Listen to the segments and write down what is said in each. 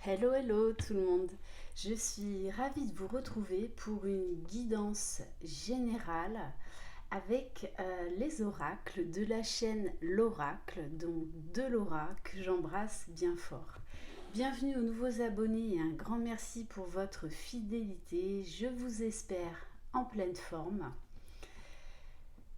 Hello, hello tout le monde. Je suis ravie de vous retrouver pour une guidance générale avec les oracles de la chaîne L'Oracle, donc de Laura, que j'embrasse bien fort. Bienvenue aux nouveaux abonnés et un grand merci pour votre fidélité. Je vous espère en pleine forme.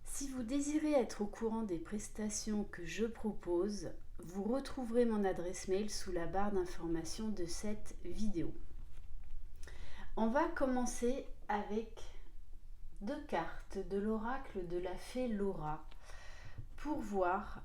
Si vous désirez être au courant des prestations que je propose, vous retrouverez mon adresse mail sous la barre d'information de cette vidéo. On va commencer avec deux cartes de l'oracle de la fée Laura pour voir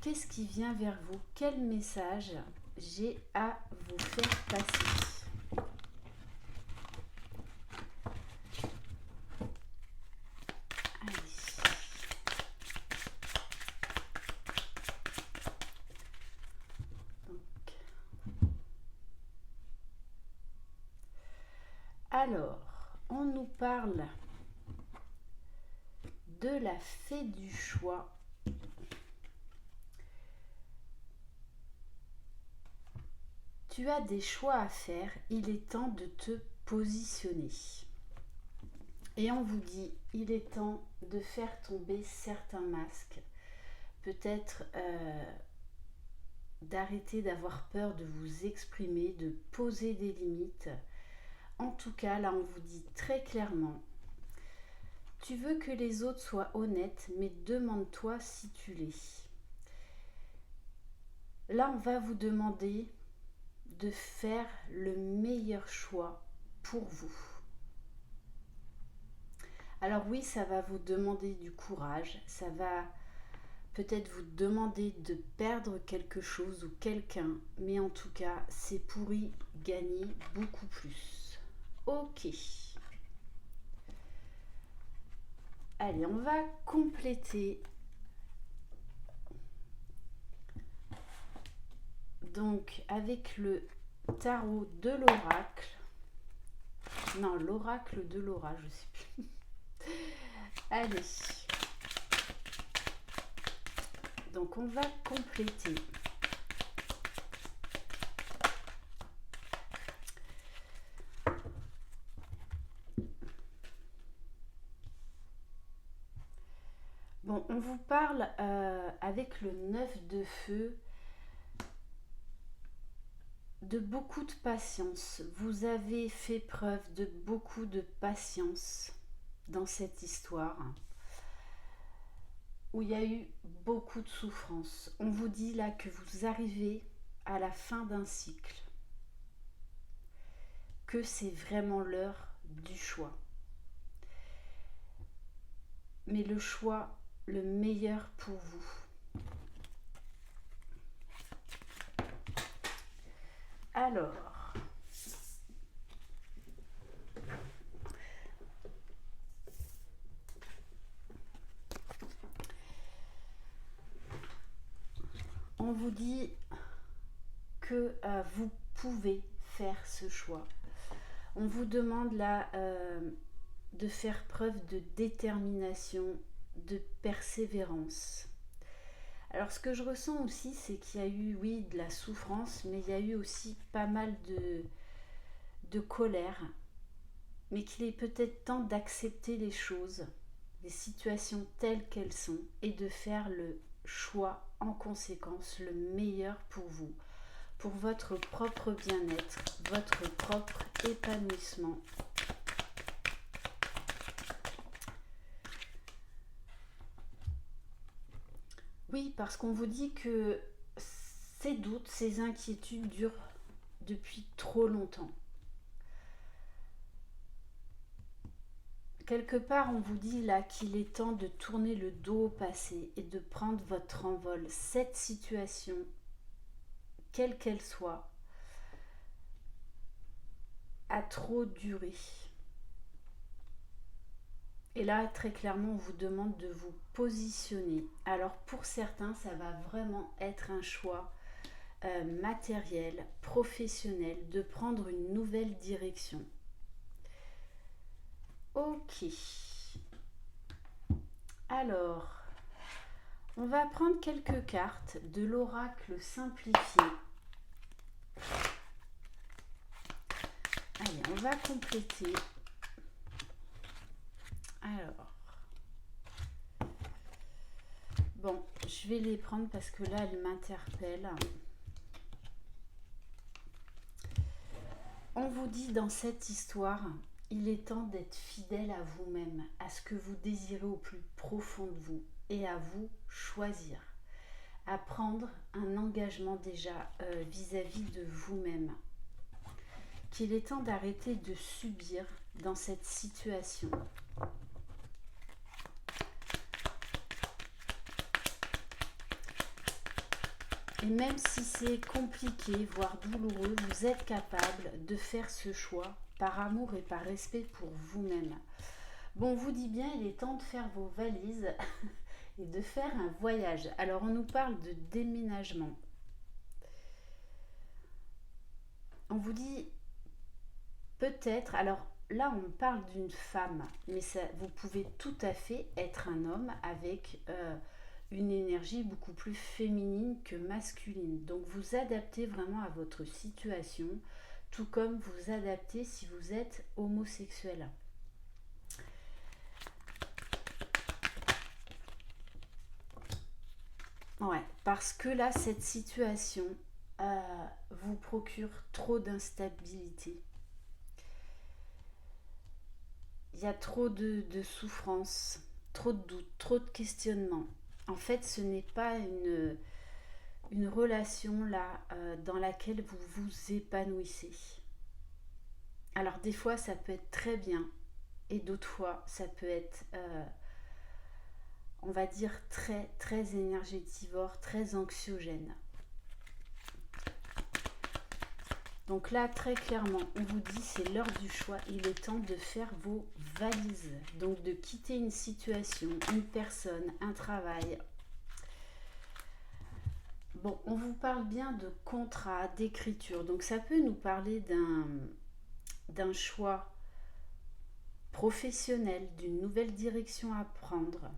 qu'est-ce qui vient vers vous, quel message j'ai à vous faire passer. Alors, on nous parle de la fée du choix. Tu as des choix à faire, il est temps de te positionner. Et on vous dit, il est temps de faire tomber certains masques. Peut-être d'arrêter d'avoir peur de vous exprimer, de poser des limites. En tout cas, là, on vous dit très clairement, tu veux que les autres soient honnêtes, mais demande-toi si tu l'es. Là, on va vous demander de faire le meilleur choix pour vous. Alors oui, ça va vous demander du courage, ça va peut-être vous demander de perdre quelque chose ou quelqu'un, mais en tout cas, c'est pour y gagner beaucoup plus. Ok. Allez, on va compléter. Donc, avec le tarot de l'oracle. Non, l'oracle de Laura, je sais plus. Allez. Donc, on va compléter. Bon, on vous parle avec le 9 de feu de beaucoup de patience. Vous avez fait preuve de beaucoup de patience dans cette histoire où il y a eu beaucoup de souffrance. On vous dit là que vous arrivez à la fin d'un cycle, que c'est vraiment l'heure du choix. Mais le choix le meilleur pour vous. Alors, on vous dit que vous pouvez faire ce choix. On vous demande là de faire preuve de détermination, de persévérance. Alors ce que je ressens aussi, c'est qu'il y a eu, oui, de la souffrance, mais il y a eu aussi pas mal de colère, mais qu'il est peut-être temps d'accepter les choses, les situations telles qu'elles sont, et de faire le choix en conséquence, le meilleur pour vous, pour votre propre bien-être, votre propre épanouissement. Oui, parce qu'on vous dit que ces doutes, ces inquiétudes durent depuis trop longtemps. Quelque part, on vous dit là qu'il est temps de tourner le dos au passé et de prendre votre envol. Cette situation, quelle qu'elle soit, a trop duré. Et là, très clairement, on vous demande de vous positionner. Alors pour certains, ça va vraiment être un choix matériel, professionnel, de prendre une nouvelle direction. Ok. Alors, on va prendre quelques cartes de l'oracle simplifié. Allez, on va compléter. Alors, bon, je vais les prendre parce que là, elles m'interpellent. On vous dit dans cette histoire, il est temps d'être fidèle à vous-même, à ce que vous désirez au plus profond de vous et à vous choisir, à prendre un engagement déjà vis-à-vis de vous-même. Qu'il est temps d'arrêter de subir dans cette situation. Et même si c'est compliqué, voire douloureux, vous êtes capable de faire ce choix par amour et par respect pour vous-même. Bon, on vous dit bien, il est temps de faire vos valises et de faire un voyage. Alors, on nous parle de déménagement. On vous dit peut-être, alors là, on parle d'une femme, mais ça, vous pouvez tout à fait être un homme avec une énergie beaucoup plus féminine que masculine. Donc vous adaptez vraiment à votre situation, tout comme vous adaptez si vous êtes homosexuel. Ouais, parce que là, cette situation vous procure trop d'instabilité. Il y a trop de souffrance, trop de doutes, trop de questionnements. En fait, ce n'est pas une relation là dans laquelle vous vous épanouissez. Alors des fois ça peut être très bien et d'autres fois ça peut être on va dire très très énergétivore, très anxiogène. Donc là très clairement on vous dit c'est l'heure du choix, il est temps de faire vos valises, donc de quitter une situation, une personne, un travail. Bon, on vous parle bien de contrat, d'écriture, donc ça peut nous parler d'un choix professionnel, d'une nouvelle direction à prendre.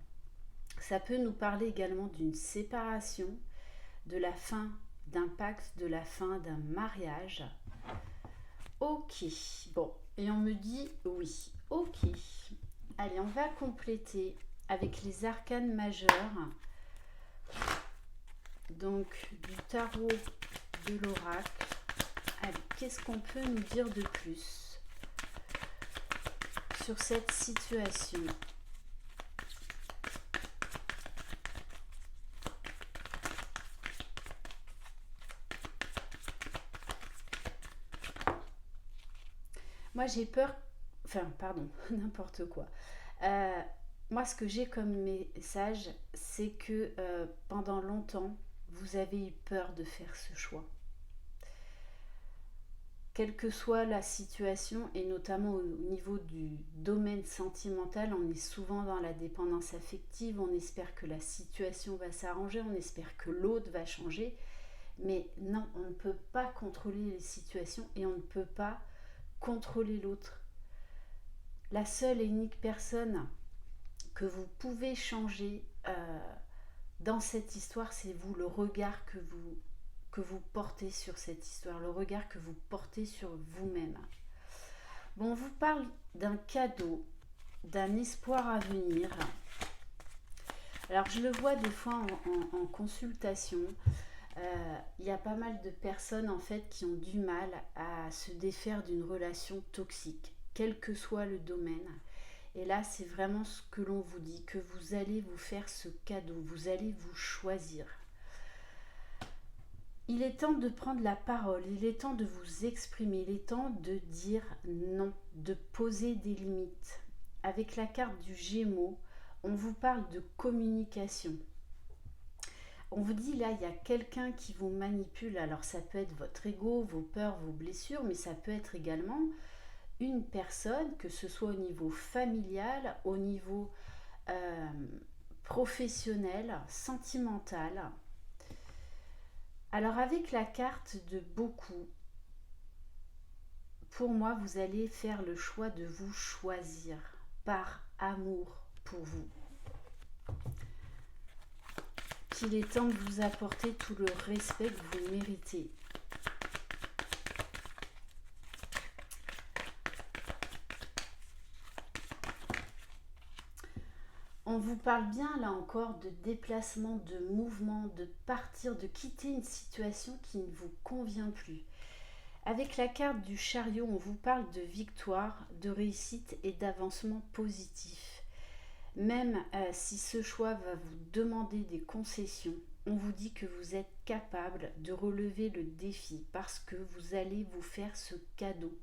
Ça peut nous parler également d'une séparation, de la fin d'un pacte, de la fin d'un mariage. Ok, bon, et on me dit oui, ok. Allez, on va compléter avec les arcanes majeures. Donc, du tarot de l'oracle. Allez, qu'est-ce qu'on peut nous dire de plus sur cette situation ? Moi, j'ai peur, enfin, pardon, n'importe quoi. Moi, ce que j'ai comme message, c'est que pendant longtemps, vous avez eu peur de faire ce choix. Quelle que soit la situation, et notamment au niveau du domaine sentimental, on est souvent dans la dépendance affective, on espère que la situation va s'arranger, on espère que l'autre va changer, mais non, on ne peut pas contrôler les situations et on ne peut pas contrôler l'autre. La seule et unique personne que vous pouvez changer dans cette histoire, c'est vous, le regard que vous portez sur cette histoire, le regard que vous portez sur vous-même. Bon, on vous parle d'un cadeau, d'un espoir à venir. Alors, je le vois des fois en consultation. Il y a pas mal de personnes en fait qui ont du mal à se défaire d'une relation toxique, quel que soit le domaine. Et là, c'est vraiment ce que l'on vous dit, que vous allez vous faire ce cadeau, vous allez vous choisir. Il est temps de prendre la parole, il est temps de vous exprimer, il est temps de dire non, de poser des limites. Avec la carte du Gémeaux, on vous parle de communication. On vous dit là, il y a quelqu'un qui vous manipule. Alors ça peut être votre ego, vos peurs, vos blessures, mais ça peut être également une personne, que ce soit au niveau familial, au niveau professionnel, sentimental. Alors avec la carte de beaucoup, pour moi, vous allez faire le choix de vous choisir par amour pour vous. Qu'il est temps de vous apporter tout le respect que vous méritez. On vous parle bien là encore de déplacement, de mouvement, de partir, de quitter une situation qui ne vous convient plus. Avec la carte du chariot, on vous parle de victoire, de réussite et d'avancement positif. Même si ce choix va vous demander des concessions, on vous dit que vous êtes capable de relever le défi parce que vous allez vous faire ce cadeau.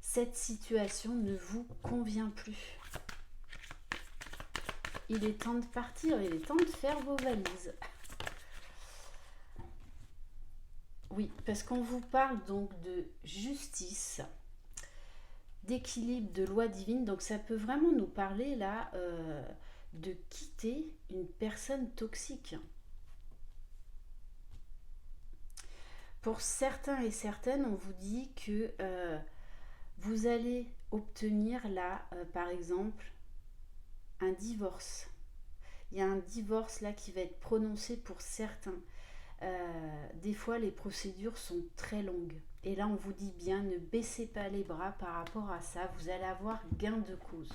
Cette situation ne vous convient plus. Il est temps de partir, il est temps de faire vos valises. Oui, parce qu'on vous parle donc de justice, d'équilibre, de loi divine. Donc ça peut vraiment nous parler là de quitter une personne toxique. Pour certains et certaines, on vous dit que vous allez obtenir là, par exemple, un divorce. Il y a un divorce là qui va être prononcé pour certains. Des fois, les procédures sont très longues. Et là, on vous dit bien, ne baissez pas les bras par rapport à ça. Vous allez avoir gain de cause.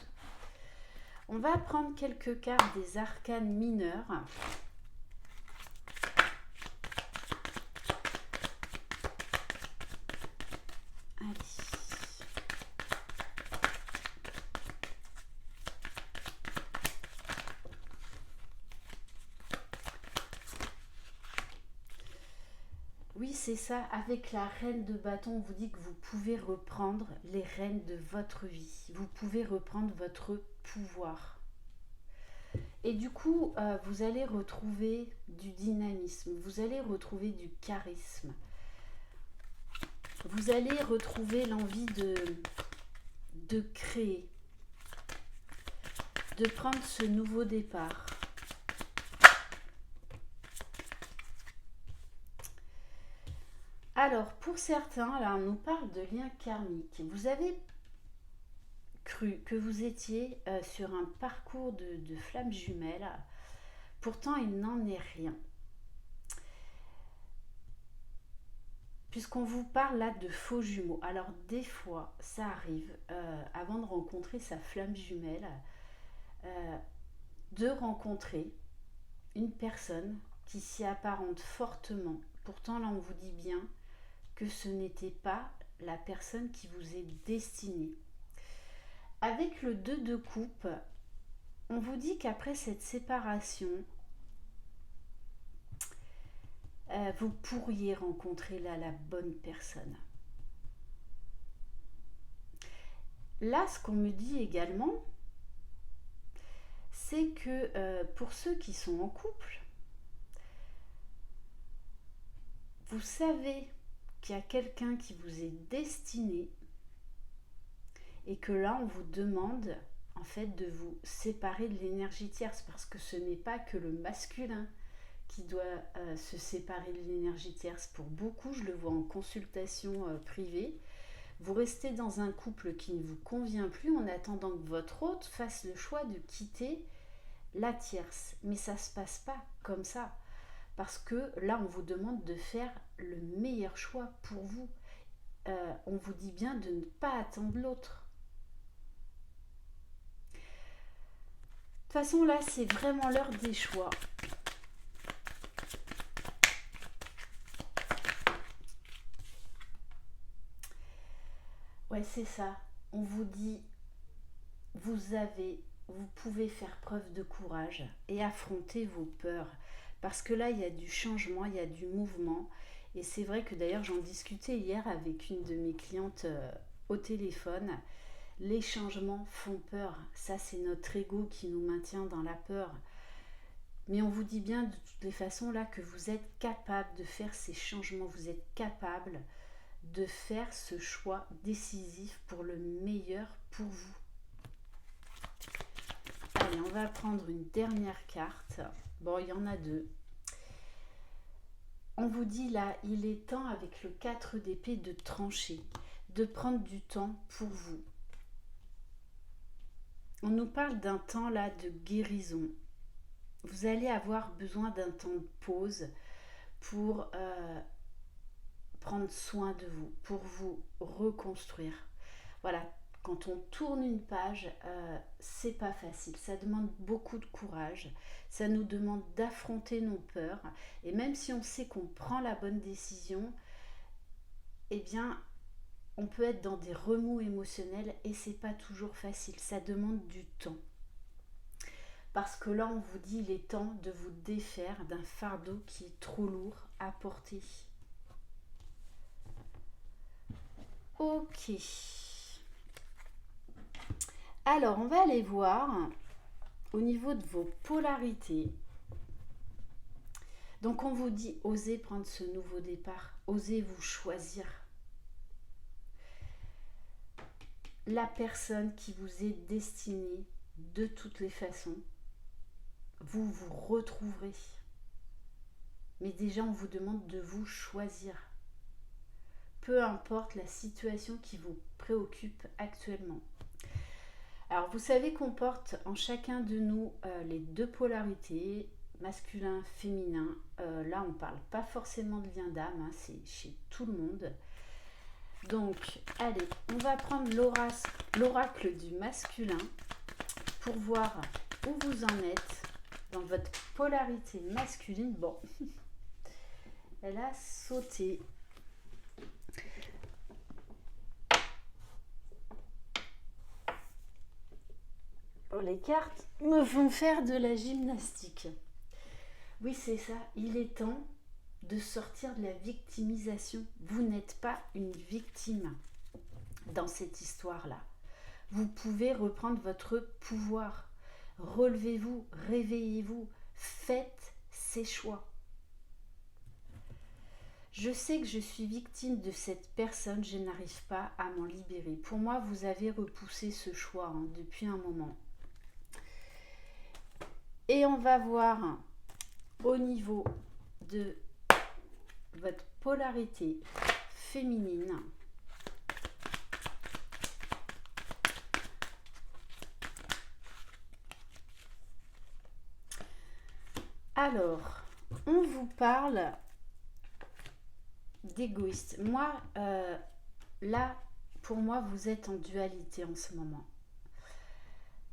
On va prendre quelques cartes des arcanes mineurs. Allez. Oui, c'est ça. Avec la reine de bâton, on vous dit que vous pouvez reprendre les rênes de votre vie. Vous pouvez reprendre votre pouvoir. Et du coup, vous allez retrouver du dynamisme, vous allez retrouver du charisme. Vous allez retrouver l'envie de créer, de prendre ce nouveau départ. Alors, pour certains, là, on nous parle de lien karmique. Vous avez cru que vous étiez sur un parcours de flammes jumelles. Pourtant, il n'en est rien. Puisqu'on vous parle là de faux jumeaux. Alors, des fois, ça arrive, avant de rencontrer sa flamme jumelle, de rencontrer une personne qui s'y apparente fortement. Pourtant, là, on vous dit bien que ce n'était pas la personne qui vous est destinée. Avec le 2 de coupe, on vous dit qu'après cette séparation, vous pourriez rencontrer là la bonne personne. Là, ce qu'on me dit également, c'est que pour ceux qui sont en couple, vous savez qu'il y a quelqu'un qui vous est destiné et que là, on vous demande en fait de vous séparer de l'énergie tierce parce que ce n'est pas que le masculin qui doit se séparer de l'énergie tierce. Pour beaucoup, je le vois en consultation privée, vous restez dans un couple qui ne vous convient plus en attendant que votre hôte fasse le choix de quitter la tierce. Mais ça ne se passe pas comme ça. Parce que là, on vous demande de faire le meilleur choix pour vous. On vous dit bien de ne pas attendre l'autre. De toute façon, là, c'est vraiment l'heure des choix. Ouais, c'est ça. On vous dit, vous pouvez faire preuve de courage et affronter vos peurs. Parce que là, il y a du changement, il y a du mouvement. Et c'est vrai que d'ailleurs, j'en discutais hier avec une de mes clientes au téléphone. Les changements font peur. Ça, c'est notre ego qui nous maintient dans la peur. Mais on vous dit bien de toutes les façons là que vous êtes capable de faire ces changements. Vous êtes capable de faire ce choix décisif pour le meilleur pour vous. Allez, on va prendre une dernière carte. Bon, il y en a deux. On vous dit là, il est temps avec le 4 d'épée de trancher, de prendre du temps pour vous. On nous parle d'un temps là de guérison. Vous allez avoir besoin d'un temps de pause pour prendre soin de vous, pour vous reconstruire. Voilà, quand on tourne une page, c'est pas facile. Ça demande beaucoup de courage. Ça nous demande d'affronter nos peurs. Et même si on sait qu'on prend la bonne décision, eh bien, on peut être dans des remous émotionnels et c'est pas toujours facile. Ça demande du temps. Parce que là, on vous dit, il est temps de vous défaire d'un fardeau qui est trop lourd à porter. Ok. Alors, on va aller voir au niveau de vos polarités. Donc, on vous dit, osez prendre ce nouveau départ. Osez vous choisir. La personne qui vous est destinée de toutes les façons. Vous vous retrouverez. Mais déjà, on vous demande de vous choisir. Peu importe la situation qui vous préoccupe actuellement. Alors, vous savez qu'on porte en chacun de nous les deux polarités, masculin, féminin. Là, on ne parle pas forcément de lien d'âme, hein, c'est chez tout le monde. Donc, allez, on va prendre l'oracle du masculin pour voir où vous en êtes dans votre polarité masculine. Bon, elle a sauté. Oh, les cartes me font faire de la gymnastique. Oui, c'est ça. Il est temps de sortir de la victimisation. Vous n'êtes pas une victime dans cette histoire-là. Vous pouvez reprendre votre pouvoir. Relevez-vous, réveillez-vous, faites ces choix. Je sais que je suis victime de cette personne, je n'arrive pas à m'en libérer. Pour moi, vous avez repoussé ce choix depuis un moment. Et on va voir au niveau de votre polarité féminine. Alors, on vous parle d'égoïste. Moi, là, pour moi, vous êtes en dualité en ce moment.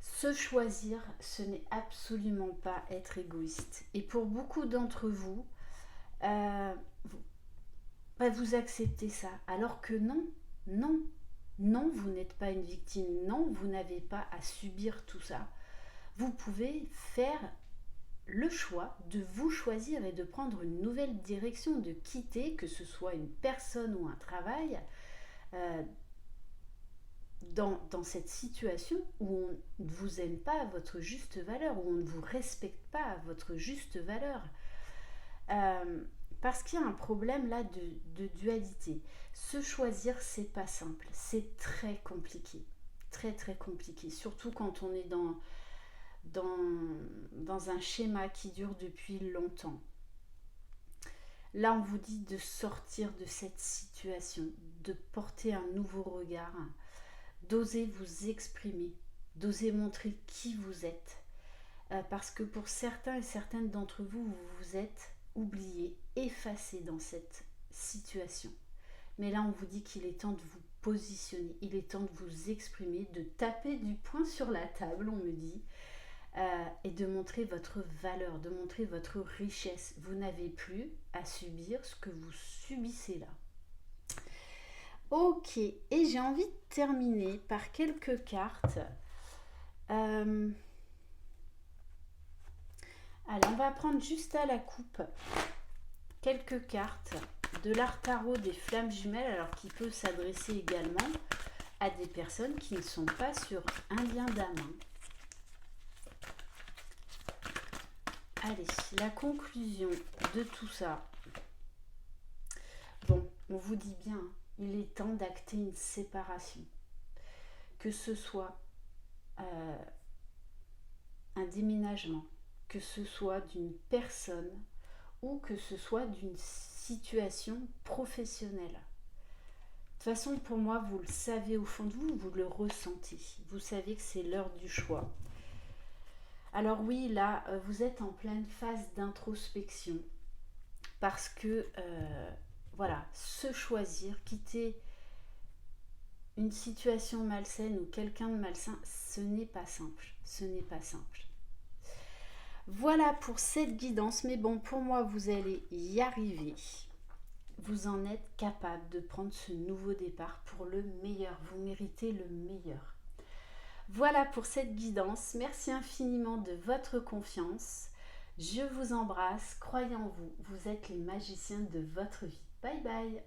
Se choisir, ce n'est absolument pas être égoïste. Et pour beaucoup d'entre vous, vous acceptez ça. Alors que non, vous n'êtes pas une victime. Non, vous n'avez pas à subir tout ça. Vous pouvez faire le choix de vous choisir et de prendre une nouvelle direction, de quitter, que ce soit une personne ou un travail, dans cette situation où on ne vous aime pas à votre juste valeur, où on ne vous respecte pas à votre juste valeur. Parce qu'il y a un problème là de dualité. Se choisir, c'est pas simple, c'est très compliqué. Très très compliqué, surtout quand on est dans un schéma qui dure depuis longtemps. Là, on vous dit de sortir de cette situation, de porter un nouveau regard, d'oser vous exprimer, d'oser montrer qui vous êtes. Parce que pour certains et certaines d'entre vous, vous vous êtes oubliés, effacés dans cette situation. Mais là, on vous dit qu'il est temps de vous positionner, il est temps de vous exprimer, de taper du poing sur la table, on me dit, et de montrer votre valeur, de montrer votre richesse. Vous n'avez plus à subir ce que vous subissez là. Ok, et j'ai envie de terminer par quelques cartes. Allez, on va prendre juste à la coupe quelques cartes de l'art tarot des flammes jumelles, alors qui peut s'adresser également à des personnes qui ne sont pas sur un lien d'âme. Allez, la conclusion de tout ça. Bon, on vous dit bien, il est temps d'acter une séparation. Que ce soit un déménagement, que ce soit d'une personne ou que ce soit d'une situation professionnelle. De toute façon, pour moi, vous le savez au fond de vous, vous le ressentez. Vous savez que c'est l'heure du choix. Alors oui, là, vous êtes en pleine phase d'introspection parce que, voilà, se choisir, quitter une situation malsaine ou quelqu'un de malsain, ce n'est pas simple. Ce n'est pas simple. Voilà pour cette guidance, mais bon, pour moi, vous allez y arriver. Vous en êtes capable de prendre ce nouveau départ pour le meilleur. Vous méritez le meilleur. Voilà pour cette guidance. Merci infiniment de votre confiance. Je vous embrasse. Croyez en vous. Vous êtes les magiciens de votre vie. Bye bye.